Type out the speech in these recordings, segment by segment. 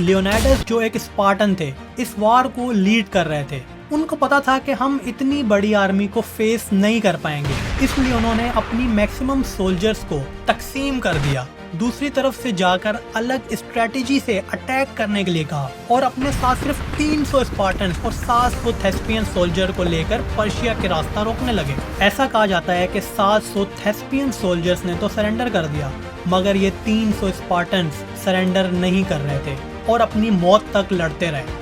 Leonidas जो एक Spartan थे, इस वार को लीड कर रहे थे। उनको पता था कि हम इतनी बड़ी आर्मी को फेस नहीं कर पाएंगे, इसलिए उन्होंने अपनी मैक्सिमम सोल्जर्स को तकसीम कर दिया। दूसरी तरफ से जाकर अलग स्ट्रेटेजी से अटैक करने के लिए कहा और अपने साथ सिर्फ 300 स्पार्टन्स और 700 थेस्पियन सोल्जर को लेकर पर्शिया के रास्ता रोकने लगे। ऐसा कहा जाता है कि 700 थेस्पियन सोल्जर्स ने तो सरेंडर कर दिया, मगर ये 300 स्पार्टन्स सरेंडर नहीं कर रहे थे और अपनी मौत तक लड़ते रहे।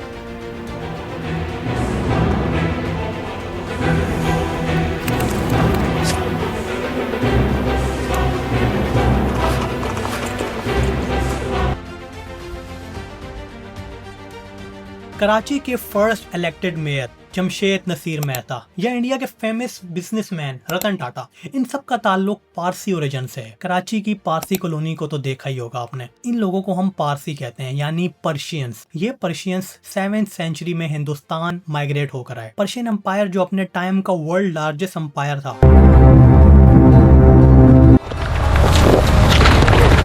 कराची के first elected mayor Jamshed Nasir Mehta या इंडिया के फेमस बिजनेसमैन रतन टाटा, इन सब का ताल्लुक पारसी ओरिजिन से है। कराची की पारसी कॉलोनी को तो देखा ही होगा आपने। इन लोगों को हम पारसी कहते हैं, यानी पर्शियंस। ये पर्शियंस 7th सेंचुरी में हिंदुस्तान माइग्रेट होकर आए। पर्शियन एम्पायर जो अपने टाइम का वर्ल्ड लार्जेस्ट एम्पायर था,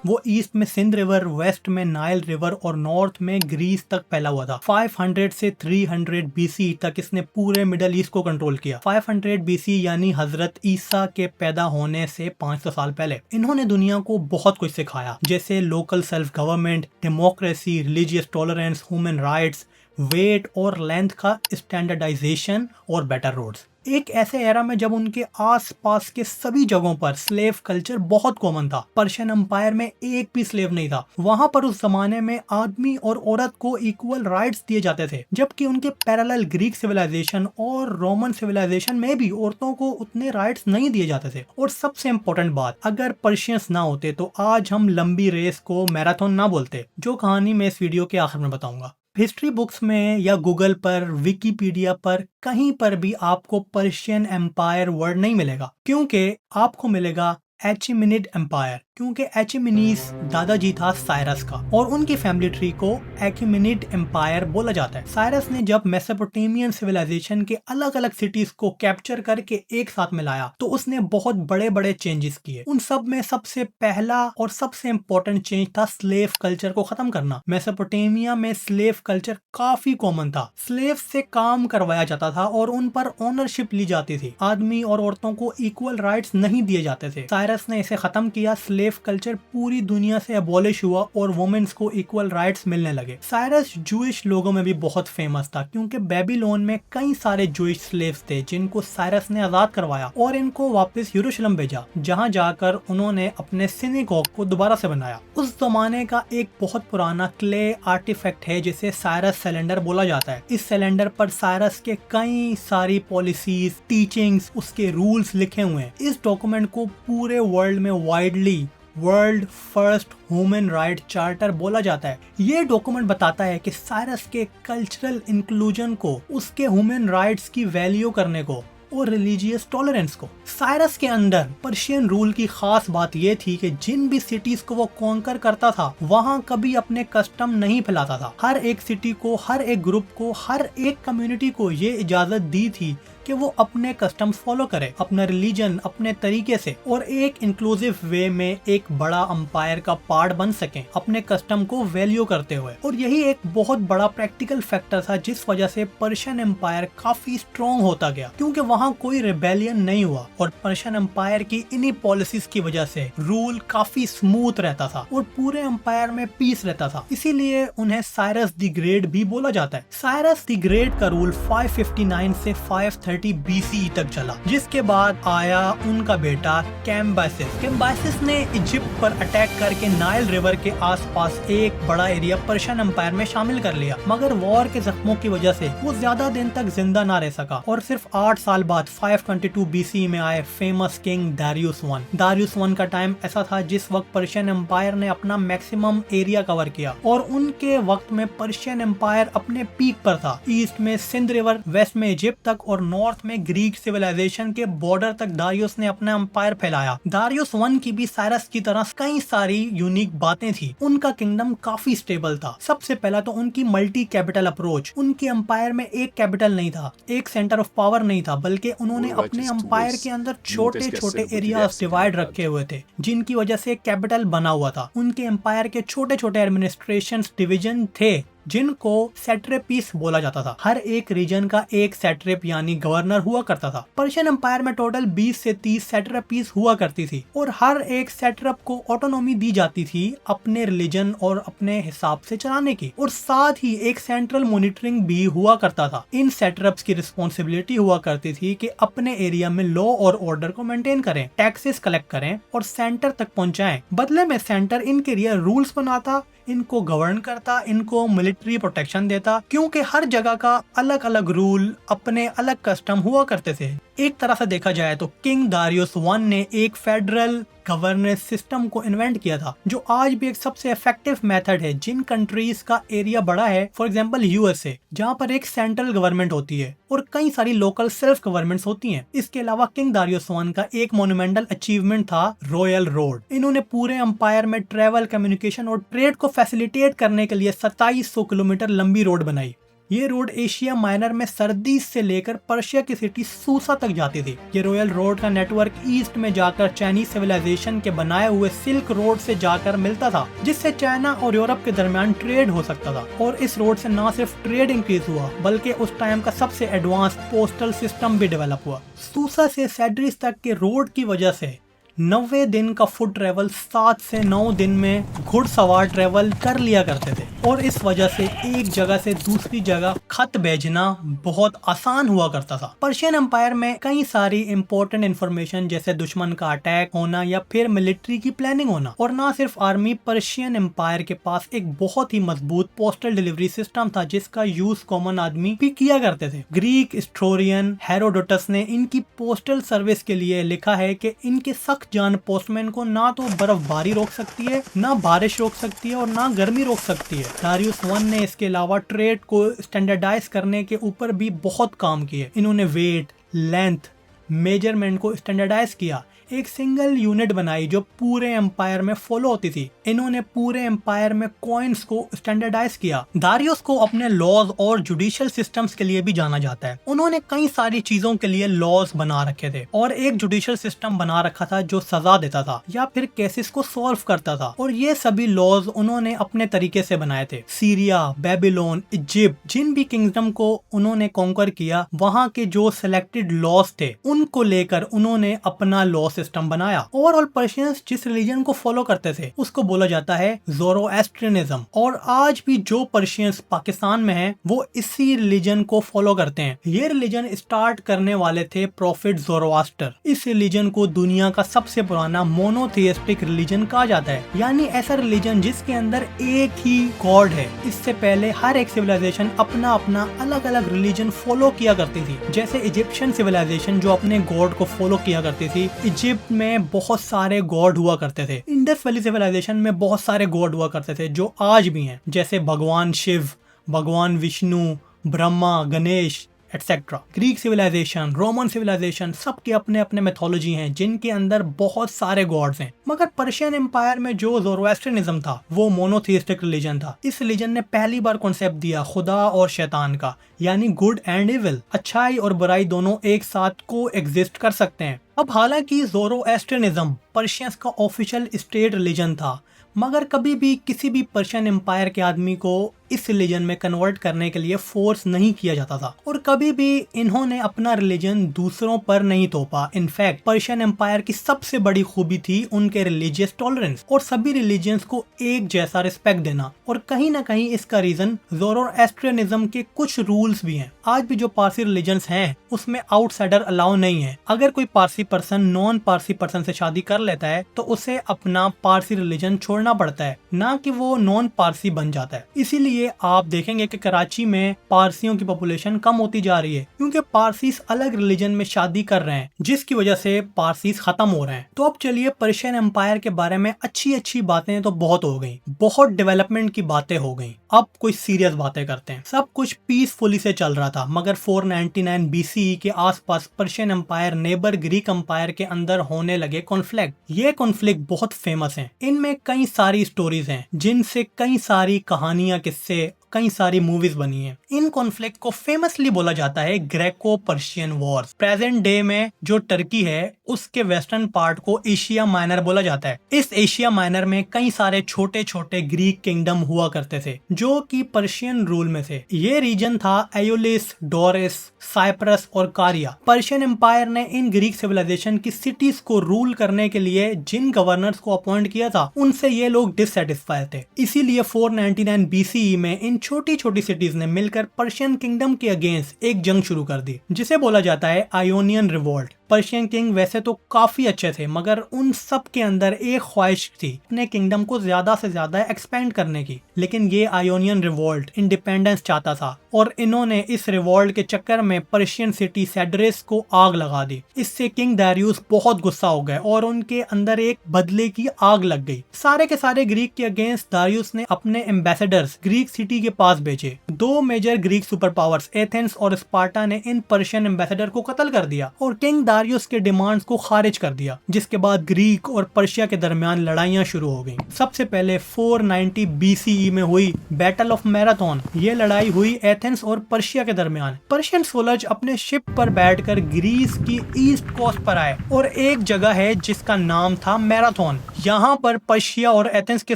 वो ईस्ट में सिंध रिवर, वेस्ट में नाइल रिवर और नॉर्थ में ग्रीस तक फैला हुआ था। 500 से 300 बीसी तक इसने पूरे मिडल ईस्ट को कंट्रोल किया। 500 बीसी यानी हजरत ईसा के पैदा होने से 500 साल पहले। इन्होंने दुनिया को बहुत कुछ सिखाया, जैसे local self government, democracy, religious tolerance, human rights, weight और लेंथ का स्टैंडर्डाइजेशन और बेटर रोड्स। एक ऐसे एरा में जब उनके आसपास के सभी जगहों पर स्लेव कल्चर बहुत कॉमन था। पर्शियन एम्पायर में एक भी स्लेव नहीं था। वहां पर उस जमाने में आदमी और औरत को इक्वल राइट्स दिए जाते थे, जबकि उनके पैरेलल ग्रीक सिविलाइजेशन और रोमन सिविलाइजेशन में भी औरतों को उतने राइट्स नहीं दिए जाते थे। और सबसे इम्पोर्टेंट बात, अगर पर्शियंस ना होते तो आज हम लंबी रेस को मैराथन ना बोलते, जो कहानी मैं इस वीडियो के आखिर में बताऊंगा। हिस्ट्री बुक्स में या गूगल पर, विकिपीडिया पर, कहीं पर भी आपको पर्शियन एम्पायर वर्ड नहीं मिलेगा, क्योंकि आपको मिलेगा एचेमेनिड एम्पायर, क्योंकि एचेमेनीज दादाजी था साइरस का और उनकी फैमिली ट्री को एचेमेनिड एम्पायर बोला जाता है। साइरस ने जब मेसोपोटामियन सिविलाइजेशन के अलग अलग सिटीज को कैप्चर करके एक साथ मिलाया तो उसने बहुत बड़े बड़े चेंजेस किए। उन सब में सबसे पहला और सबसे इम्पोर्टेंट चेंज था स्लेव कल्चर को खत्म करना। मेसोपोटामिया में स्लेव कल्चर काफी कॉमन था। स्लेव से काम करवाया जाता था और उन पर ओनरशिप ली जाती थी। आदमी और औरतों को इक्वल राइट्स नहीं दिए जाते थे। साइरस ने इसे खत्म किया। स्लेव कल्चर पूरी दुनिया से अबॉलिश हुआ और वुमेन्स को इक्वल राइट्स मिलने लगे। साइरस जूइश लोगों में भी बहुत फेमस था, क्योंकि बेबीलोन में कई सारे जूइश स्लेव्स थे जिनको साइरस ने आजाद करवाया और इनको वापस यरूशलेम भेजा, जहां जाकर उन्होंने अपने सिनेगॉग को दोबारा से बनाया। उस जमाने का एक बहुत पुराना क्ले आर्टिफैक्ट है जिसे साइरस सिलेंडर बोला जाता है। इस सिलेंडर पर साइरस के कई सारी पॉलिसीज, टीचिंग्स, उसके रूल्स लिखे हुए हैं। इस डॉक्यूमेंट को पूरे वर्ल्ड में widely world first human right charter बोला जाता है। ये डॉक्यूमेंट बताता है कि साइरस के कल्चरल इंक्लूजन को, उसके ह्यूमन राइट्स की वैल्यू करने को और रिलीजियस टॉलरेंस को। साइरस के अंदर पर्शियन रूल की खास बात यह थी कि जिन भी सिटीज को वो कॉन्कर करता था वहां कभी अपने कस्टम नहीं फैलाता था। हर एक सिटी को, हर एक ग्रुप को, हर एक कम्युनिटी को ये इजाजत दी थी कि वो अपने कस्टम्स फॉलो करे, अपना रिलीजन अपने तरीके से और एक इंक्लूसिव वे में एक बड़ा अंपायर का पार्ट बन सके, अपने कस्टम को वैल्यू करते हुए। और यही एक बहुत बड़ा प्रैक्टिकल फैक्टर था जिस वजह से पर्शियन एम्पायर काफी स्ट्रॉन्ग होता गया, क्योंकि वहाँ कोई रिबेलियन नहीं हुआ और पर्शियन एम्पायर की इन्हीं पॉलिसीज की वजह से रूल काफी स्मूथ रहता था और पूरे एम्पायर में पीस रहता था। इसीलिए उन्हें साइरस द ग्रेट भी बोला जाता है। साइरस द ग्रेट का रूल 559 से 530 BCE तक चला, जिसके बाद आया उनका बेटा कैम्बाइसिस। कैम्बाइसिस ने इजिप्ट पर अटैक करके नाइल रिवर के आसपास एक बड़ा एरिया पर्शियन एम्पायर में शामिल कर लिया, मगर वॉर के जख्मों की वजह से वो ज्यादा दिन तक जिंदा ना रह सका और सिर्फ 8 साल बाद 522 BCE में आए famous king Darius one. Darius one का टाइम ऐसा था जिस वक्त पर्शियन एम्पायर ने अपना मैक्सिमम एरिया कवर किया और उनके वक्त में पर्शियन एम्पायर अपने पीक पर था। ईस्ट में सिंध रिवर, वेस्ट में इजिप्ट तक और नॉर्थ में ग्रीक सिविलाइजेशन के बॉर्डर तक दारियुस ने अपना एम्पायर फैलाया। दारियुस वन की भी साइरस की तरह कई सारी यूनिक बातें थी। उनका किंगडम काफी स्टेबल था। सबसे पहला तो उनकी मल्टी कैपिटल अप्रोच। उनके एम्पायर में एक कैपिटल नहीं था, एक सेंटर ऑफ पावर नहीं था, बल्कि उन्होंने अपने एम्पायर के अंदर छोटे छोटे एरियाज डिवाइड रखे हुए थे, जिनकी वजह से कैपिटल बना हुआ था। उनके एम्पायर के छोटे छोटे एडमिनिस्ट्रेशन डिवीजन थे, जिनको सेट्रेपीस बोला जाता था। हर एक रीजन का एक सेट्रेप यानी गवर्नर हुआ करता था। पर्शियन एम्पायर में टोटल 20 से 30 सेट्रेपीस हुआ करती थी और हर एक सेट्रप को ऑटोनॉमी दी जाती थी अपने रिलीजन और अपने हिसाब से चलाने की, और साथ ही एक सेंट्रल मॉनिटरिंग भी हुआ करता था। इन सेट्रप्स की रिस्पॉन्सिबिलिटी हुआ करती थी कि अपने एरिया में लॉ और ऑर्डर को मेंटेन करें, टैक्सेस कलेक्ट करें और सेंटर तक पहुंचाएं। बदले में सेंटर इनके लिए रूल्स बनाता, इनको गवर्न करता, इनको मिलिट्री प्रोटेक्शन देता, क्योंकि हर जगह का अलग अलग रूल, अपने अलग कस्टम हुआ करते थे। एक तरह से देखा जाए तो किंग दारियुस I ने एक फेडरल गवर्नेंस सिस्टम को इन्वेंट किया था, जो आज भी एक सबसे इफेक्टिव मेथड है जिन कंट्रीज का एरिया बड़ा है, फॉर एग्जांपल यूएसए, जहां पर एक सेंट्रल गवर्नमेंट होती है और कई सारी लोकल सेल्फ गवर्नमेंट्स होती हैं। इसके अलावा किंग दारियुस I का एक मोन्यूमेंटल अचीवमेंट था रॉयल रोड। इन्होंने पूरे एम्पायर में ट्रेवल, कम्युनिकेशन और ट्रेड को फैसिलिटेट करने के लिए 2700 किलोमीटर लंबी रोड बनाई। ये रोड एशिया माइनर में सर्दी से लेकर पर्शिया की सिटी सूसा तक जाती थी। ये रॉयल रोड का नेटवर्क ईस्ट में जाकर चाइनीज सिविलाइजेशन के बनाए हुए सिल्क रोड से जाकर मिलता था, जिससे चाइना और यूरोप के दरमियान ट्रेड हो सकता था। और इस रोड से न सिर्फ ट्रेड इंक्रीज हुआ, बल्कि उस टाइम का सबसे एडवांस पोस्टल सिस्टम भी डेवलप हुआ। सूसा से सेड्रिस तक के रोड की वजह से 90 दिन का फुट ट्रेवल 7 से 9 दिन में घुड़सवार ट्रेवल कर लिया करते थे, और इस वजह से एक जगह से दूसरी जगह खत भेजना बहुत आसान हुआ करता था। पर्शियन एम्पायर में कई सारी इंपॉर्टेंट इंफॉर्मेशन जैसे दुश्मन का अटैक होना या फिर मिलिट्री की प्लानिंग होना, और ना सिर्फ आर्मी, पर्शियन एम्पायर के पास एक बहुत ही मजबूत पोस्टल डिलीवरी सिस्टम था जिसका यूज कॉमन आदमी भी किया करते थे। ग्रीक हिस्टोरियन हेरोडोटस ने इनकी पोस्टल सर्विस के लिए लिखा है कि इनके जान पोस्टमैन को ना तो बर्फबारी रोक सकती है, ना बारिश रोक सकती है और ना गर्मी रोक सकती है। दारियुस I ने इसके अलावा ट्रेड को स्टैंडर्डाइज करने के ऊपर भी बहुत काम किए। इन्होंने वेट, लेंथ, मेजरमेंट को स्टैंडर्डाइज किया, एक सिंगल यूनिट बनाई जो पूरे एम्पायर में फॉलो होती थी। इन्होंने पूरे एम्पायर में कॉइन्स को स्टैंडर्डाइज किया। दारियुस को अपने लॉज और जुडिशियल सिस्टम्स के लिए भी जाना जाता है। उन्होंने कई सारी चीजों के लिए लॉज बना रखे थे और एक जुडिशियल सिस्टम बना रखा था जो सजा देता था या फिर केसेस को सॉल्व करता था, और ये सभी लॉज उन्होंने अपने तरीके से बनाए थे। सीरिया, बेबीलोन, इजिप्ट, जिन भी किंगडम को उन्होंने कॉन्कर किया, वहाँ के जो सिलेक्टेड लॉज थे उनको लेकर उन्होंने अपना लॉ सिस्टम बनाया। ओवरऑल पर्शियंस जिस रिलीजन को फॉलो करते थे उसको बोला जाता है ज़ोरोएस्ट्रियनिज्म, और आज भी जो पर्शियंस पाकिस्तान में हैं वो इसी रिलीजन को फॉलो करते हैं। ये रिलीजन स्टार्ट करने वाले थे प्रॉफिट ज़ोरोआस्टर। इस रिलीजन को दुनिया का सबसे पुराना मोनोथियस्टिक रिलीजन कहा जाता है, यानी ऐसा रिलीजन जिसके अंदर एक ही गॉड है। इससे पहले हर एक सिविलाइजेशन अपना अपना अलग अलग रिलीजन फॉलो किया करती थी, जैसे इजिप्शियन सिविलाइजेशन जो अपने गॉड को फॉलो किया करती थी। इजिप्ट में बहुत सारे गॉड हुआ करते थे। इंडस वैली सिविलाइजेशन में बहुत सारे गॉड हुआ करते थे जो आज भी हैं, जैसे भगवान शिव, भगवान Vishnu, Brahma, Ganesh etcetera. Greek civilization, Roman civilization, सबके अपने अपने मेथोलॉजी हैं जिनके अंदर बहुत सारे गॉड्स हैं। मगर पर्शियन एम्पायर में जो ज़ोरोएस्ट्रियनिज्म था वो मोनोथियस्टिक रिलीजन था। इस रिलीजन ने पहली बार कॉन्सेप्ट दिया खुदा और शैतान का, यानी गुड एंड इविल, अच्छाई और बुराई दोनों एक साथ को एग्जिस्ट कर सकते हैं। अब हालांकि ज़ोरोएस्ट्रियनिज्म पर्शियंस का ऑफिशियल स्टेट रिलीजन था, मगर कभी भी किसी भी पर्शियन एम्पायर के आदमी को इस रिलीजन में कन्वर्ट करने के लिए फोर्स नहीं किया जाता था, और कभी भी इन्होंने अपना रिलीजन दूसरों पर नहीं थोपा। इनफैक्ट पर्शियन एम्पायर की सबसे बड़ी खूबी थी उनके रिलीजियस टॉलरेंस और सभी रिलीजियंस को एक जैसा रिस्पेक्ट देना, और कहीं ना कहीं इसका रीजन ज़ोरोएस्ट्रियनिज्म के कुछ रूल्स भी हैं। आज भी जो पारसी रिलीजन्स हैं उसमें आउटसाइडर अलाउ नहीं है। अगर कोई Parsi person non Parsi person से शादी कर लेता है तो उसे अपना पारसी रिलीजन छोड़ना पड़ता है, ना कि वो नॉन पारसी बन जाता है। इसीलिए आप देखेंगे कि कराची में पारसियों की पॉपुलेशन कम होती जा रही है, क्योंकि पारसीस अलग रिलीजन में शादी कर रहे हैं, जिसकी वजह से पारसीस खत्म हो रहे हैं। तो अब चलिए पर्शियन एम्पायर के बारे में अच्छी अच्छी बातें तो बहुत हो गई, बहुत डेवलपमेंट की बातें हो गई। अब कोई सीरियस बातें करते हैं। सब कुछ पीसफुली से चल रहा था, मगर 499 BCE के आसपास Persian empire neighbour Greek empire के अंदर होने लगे कॉन्फ्लिक्ट। ये कॉन्फ्लिक्ट बहुत फेमस हैं। इनमें कई सारी स्टोरीज हैं जिनसे कई सारी कहानियां, किस्से, कई सारी मूवीज बनी है। इन कॉन्फ्लिक्ट को फेमसली बोला जाता है Greco Persian Wars. Present day में जो टर्की है उसके वेस्टर्न पार्ट को एशिया माइनर बोला जाता है। इस एशिया माइनर में कई सारे छोटे छोटे ग्रीक किंगडम हुआ करते थे जो कि पर्शियन रूल में थे। ये रीजन था एयोलिस, डोरिस, साइप्रस और कारिया। पर्शियन एम्पायर ने इन ग्रीक सिविलाइजेशन की सिटीज को रूल करने के लिए जिन गवर्नर्स को अपॉइंट किया था उनसे ये लोग डिससेटिस्फाइड थे। इसीलिए 499 BCE में इन छोटी छोटी सिटीज ने मिलकर पर्शियन किंगडम के अगेंस्ट एक जंग शुरू कर दी जिसे बोला जाता है आयोनियन रिवोल्ट। पर्शियन किंग वैसे तो काफी अच्छे थे मगर उन सब के अंदर एक ख्वाहिश थी अपने किंगडम को ज्यादा से ज्यादा एक्सपेंड करने की। लेकिन ये आयोनियन रिवोल्ट इंडिपेंडेंस चाहता था और इन्होंने इस रिवोल्ट के चक्कर में पर्शियन सिटी सेड्रिस को आग लगा दी। इससे किंग दारियुस बहुत गुस्सा हो गए और उनके अंदर एक बदले की आग लग गई। सारे के सारे ग्रीक के अगेंस्ट दारियुस ने अपने एम्बेसडर्स ग्रीक सिटी के पास भेजे। दो major Greek super powers Athens और स्पार्टा ने इन पर्शियन एम्बेसडर को कत्ल कर दिया और किंग दारियुस के डिमांड्स को खारिज कर दिया, जिसके बाद ग्रीक और पर्शिया के दरमियान लड़ाइयां शुरू हो गईं। सबसे पहले 490 BCE में हुई बैटल ऑफ मैराथन। ये लड़ाई हुई एथेंस और पर्शिया के दरमियान। पर्शियन सोल्जर्स अपने शिप पर बैठकर ग्रीस की ईस्ट कोस्ट पर आए और एक जगह है जिसका नाम था मैराथन। यहाँ पर पर्शिया और एथेंस के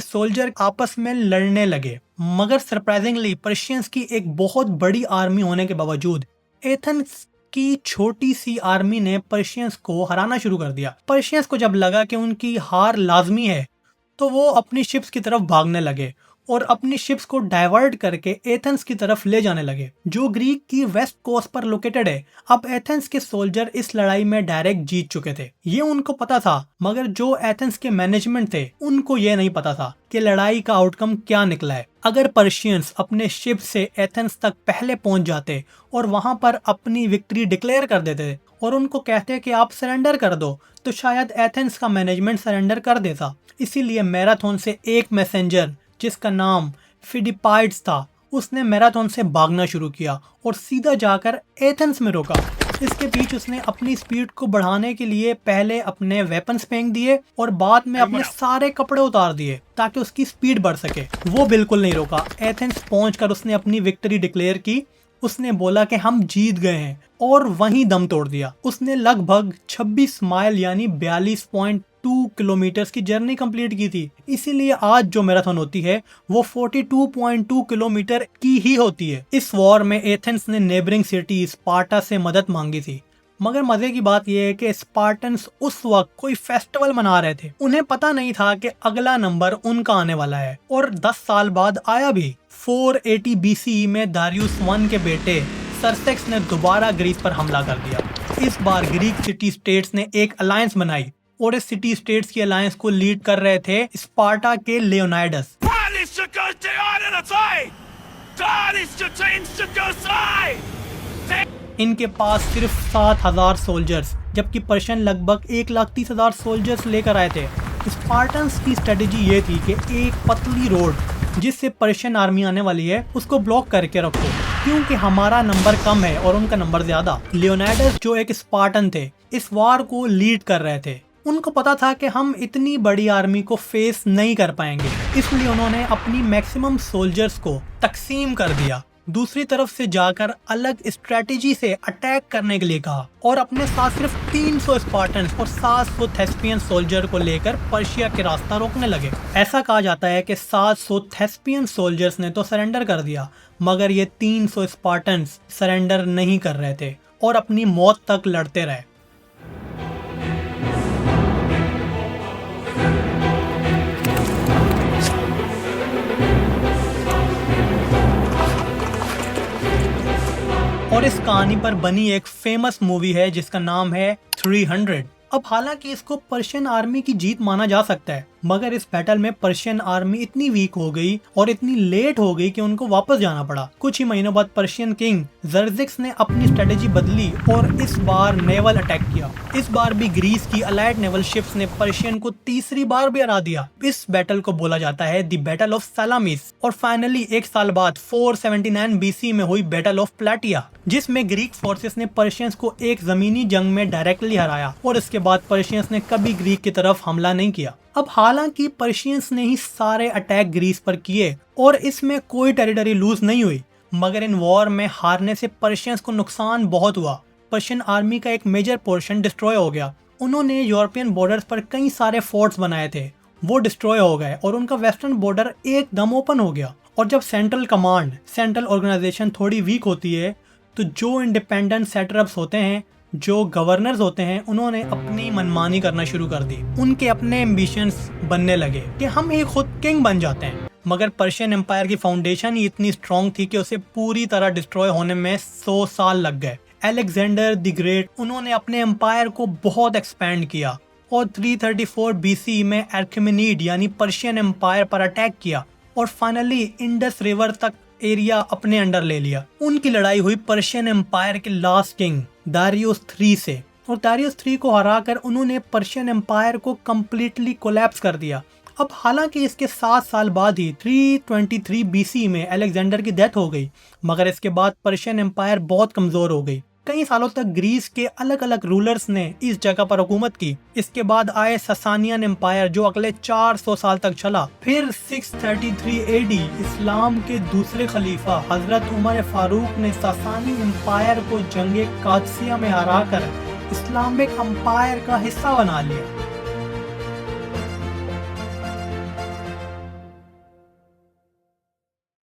सोल्जर आपस में लड़ने लगे मगर सरप्राइजिंगली पर्शियंस की एक बहुत बड़ी आर्मी होने के बावजूद एथेंस की छोटी सी आर्मी ने पर्शियंस को हराना शुरू कर दिया। पर्शियंस को जब लगा कि उनकी हार लाजमी है तो वो अपनी शिप्स की तरफ भागने लगे और अपनी शिप्स को डाइवर्ट करके एथेंस की तरफ ले जाने लगे जो ग्रीक की वेस्ट कोस्ट पर लोकेटेड है। अब एथेंस के सोल्जर इस लड़ाई में डायरेक्ट जीत चुके थे, ये उनको पता था, मगर जो एथेंस के मैनेजमेंट थे उनको ये नहीं पता था कि लड़ाई का आउटकम क्या निकला है। अगर पर्शियंस अपने शिप से एथेंस तक पहले पहुंच जाते और वहां पर अपनी विक्ट्री डिक्लेयर कर देते और उनको कहते कि आप सरेंडर कर दो, तो शायद एथेंस का मैनेजमेंट सरेंडर कर देता। इसीलिए मैराथन से एक मैसेंजर जिसका नाम फिडिपाइड्स था उसने मैराथन से भागना शुरू किया और सीधा जाकर एथेंस में रोका। इसके बीच उसने अपनी स्पीड को बढ़ाने के लिए पहले अपने वेपन्स फेंक दिए और बाद में अपने सारे कपड़े उतार दिए ताकि उसकी स्पीड बढ़ सके। वो बिल्कुल नहीं रोका। एथेंस पहुंचकर उसने अपनी विक्ट्री डिक्लेयर की। उसने बोला कि हम जीत गए हैं और वहीं दम तोड़ दिया। उसने लगभग 26 माइल यानी 42.2 किलोमीटर की जर्नी कंप्लीट की थी। इसीलिए आज जो मैराथन होती है वो 42.2 किलोमीटर की ही होती है। इस वॉर में एथेंस ने नेबरिंग सिटी स्पार्टा से मदद मांगी थी, मगर मजे की बात यह है कि स्पार्टन्स उस वक्त कोई फेस्टिवल मना रहे थे। उन्हें पता नहीं था कि अगला नंबर उनका आने वाला है और 10 साल बाद आया भी। 480 BCE में दारियुस I के बेटे सर्सेक्स ने दोबारा ग्रीस पर हमला कर दिया। इस बार ग्रीक सिटी स्टेट्स ने एक अलायंस बनाई और इस सिटी स्टेट्स की अलायंस को लीड कर रहे थे स्पार्टा के लेओनाइडस। इनके पास सिर्फ 7,000 सोल्जर्स जबकि पर्शियन लगभग 1,30,000 सोल्जर्स लेकर आए थे। स्पार्टन्स की स्ट्रेटेजी ये थी कि एक पतली रोड जिससे पर्शियन आर्मी आने वाली है उसको ब्लॉक करके रखो क्योंकि हमारा नंबर कम है और उनका नंबर ज्यादा। लियोनाइडस जो एक स्पार्टन थे इस वार को लीड कर रहे थे। उनको पता था कि हम इतनी बड़ी आर्मी को फेस नहीं कर पाएंगे, इसलिए उन्होंने अपनी मैक्सिमम सोल्जर्स को तकसीम कर दिया। दूसरी तरफ से जाकर अलग स्ट्रेटेजी से अटैक करने के लिए कहा और अपने साथ सिर्फ 300 स्पार्टन्स और 700 थेस्पियन सोल्जर को लेकर पर्शिया के रास्ता रोकने लगे। ऐसा कहा जाता है कि 700 थेस्पियन सोल्जर्स ने तो सरेंडर कर दिया, मगर ये 300 स्पार्टन्स सरेंडर नहीं कर रहे थे और अपनी मौत तक लड़ते रहे। और इस कहानी पर बनी एक फेमस मूवी है जिसका नाम है 300। अब हालांकि इसको पर्शियन आर्मी की जीत माना जा सकता है, मगर इस बैटल में पर्शियन आर्मी इतनी वीक हो गई और इतनी लेट हो गई कि उनको वापस जाना पड़ा। कुछ ही महीनों बाद पर्शियन किंग जर्जिक्स ने अपनी स्ट्रेटेजी बदली और इस बार नेवल अटैक किया। इस बार भी ग्रीस की अलाइड नेवल शिप्स ने पर्शियन को तीसरी बार भी हरा दिया। इस बैटल को बोला जाता है द बैटल ऑफ सलामिस। और फाइनली एक साल बाद 479 BC में हुई बैटल ऑफ प्लेटिया, जिसमें ग्रीक फोर्सेस ने पर्शियंस को एक जमीनी जंग में डायरेक्टली हराया और इसके बाद पर्शियंस ने कभी ग्रीक की तरफ हमला नहीं किया। अब हालांकि पर्शियंस ने ही सारे अटैक ग्रीस पर किए और इसमें कोई टेरिटरी लूज नहीं हुई, मगर इन वॉर में हारने से पर्शियंस को नुकसान बहुत हुआ। पर्शियन आर्मी का एक मेजर पोर्शन डिस्ट्रॉय हो गया। उन्होंने यूरोपियन बॉर्डर्स पर कई सारे फोर्ट्स बनाए थे, वो डिस्ट्रॉय हो गए और उनका वेस्टर्न बॉर्डर एकदम ओपन हो गया। और जब सेंट्रल कमांड, सेंट्रल ऑर्गेनाइजेशन थोड़ी वीक होती है तो जो इंडिपेंडेंट सेटअप्स होते हैं, जो गवर्नर्स होते हैं, उन्होंने अपनी मनमानी करना शुरू कर दी। उनके अपने एम्बिशंस बनने लगे कि हम ही खुद किंग बन जाते हैं। मगर पर्शियन एम्पायर की फाउंडेशन ही इतनी स्ट्रॉन्ग थी कि उसे पूरी तरह डिस्ट्रॉय होने में 100 साल लग गए। अलेक्जेंडर द ग्रेट, उन्होंने अपने एम्पायर को बहुत एक्सपैंड किया और 334 BC में एर्खमेनिड यानी पर्शियन एम्पायर पर अटैक किया और फाइनली इंडस रिवर तक एरिया अपने अंडर ले लिया। उनकी लड़ाई हुई पर्शियन एम्पायर के लास्ट किंग दारियुस 3 से, और दारियुस 3 को हराकर उन्होंने पर्शियन एम्पायर को कम्प्लीटली कोलैप्स कर दिया। अब हालांकि इसके 7 साल बाद ही 323 BC में अलेक्जेंडर की डेथ हो गई, मगर इसके बाद पर्शियन एम्पायर बहुत कमजोर हो गई। कई सालों तक ग्रीस के अलग अलग रूलर्स ने इस जगह पर हुकूमत की। इसके बाद आए ससानियन एम्पायर जो अगले 400 साल तक चला। फिर 633 AD इस्लाम के दूसरे खलीफा हजरत उमर फारूक ने ससानी एम्पायर को जंगे कादसिया में हराकर इस्लामिक एम्पायर का हिस्सा बना लिया।